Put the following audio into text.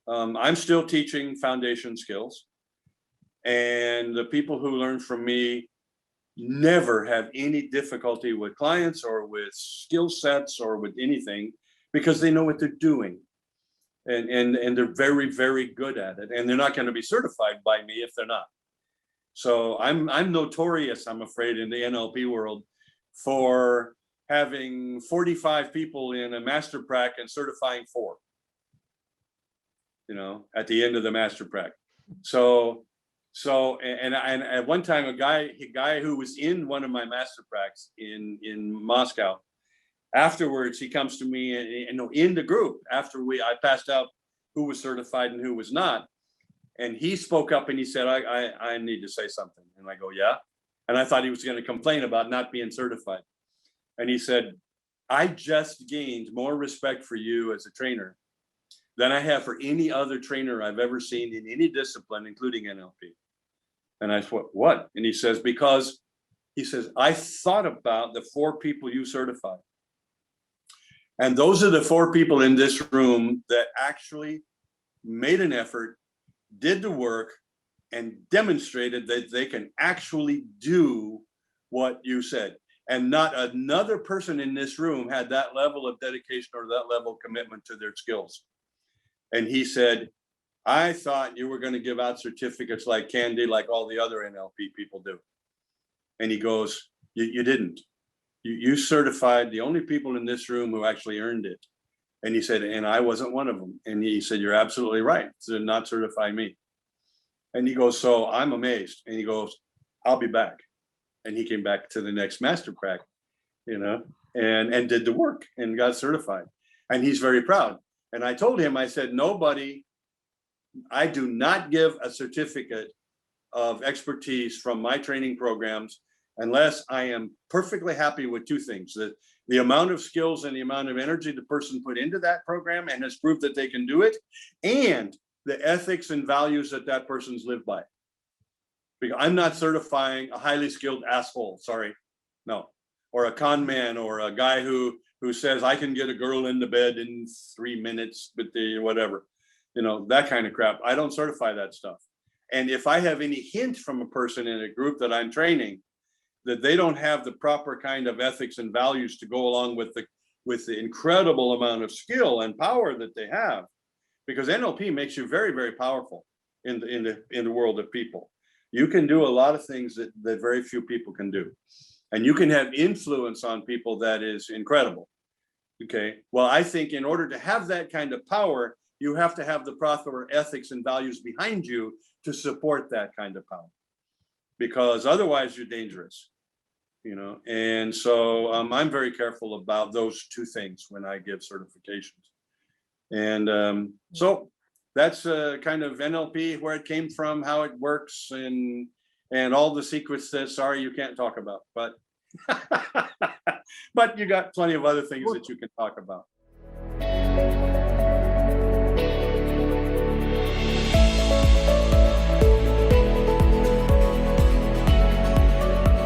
I'm still teaching foundation skills, and the people who learn from me never have any difficulty with clients or with skill sets or with anything, because they know what they're doing. And they're very, very good at it. And they're not going to be certified by me if they're not. So I'm notorious, I'm afraid, in the NLP world for having 45 people in a master prac and certifying 4, at the end of the master prac. So at one time, a guy who was in one of my master pracs in Moscow, afterwards, he comes to me and in the group after I passed out who was certified and who was not. And he spoke up and he said, I need to say something. And I go, yeah. And I thought he was going to complain about not being certified. And he said, I just gained more respect for you as a trainer than I have for any other trainer I've ever seen in any discipline, including NLP. And I thought, what? And he says, because I thought about the 4 people you certified. And those are the 4 people in this room that actually made an effort, did the work, and demonstrated that they can actually do what you said. And not another person in this room had that level of dedication or that level of commitment to their skills. And he said, I thought you were going to give out certificates like candy, like all the other NLP people do. And he goes, you didn't. You certified the only people in this room who actually earned it. And he said, and I wasn't one of them. And he said, you're absolutely right to not certify me. And he goes, so I'm amazed. And he goes, I'll be back. And he came back to the next master prac, and did the work and got certified. And he's very proud. And I told him, I said, I do not give a certificate of expertise from my training programs unless I am perfectly happy with 2 things: that the amount of skills and the amount of energy the person put into that program and has proved that they can do it, and the ethics and values that person's lived by. Because I'm not certifying a highly skilled asshole, sorry, no, or a con man, or a guy who says I can get a girl into bed in 3 minutes, but whatever, that kind of crap. I don't certify that stuff. And if I have any hint from a person in a group that I'm training that they don't have the proper kind of ethics and values to go along with the incredible amount of skill and power that they have, because NLP makes you very, very powerful in the world of people. You can do a lot of things that very few people can do, and you can have influence on people that is incredible. Okay, well, I think in order to have that kind of power, you have to have the proper ethics and values behind you to support that kind of power, because otherwise you're dangerous. And so I'm very careful about those 2 things when I give certifications. And so that's kind of NLP, where it came from, how it works, and all the secrets that, sorry, you can't talk about, but but you got plenty of other things that you can talk about.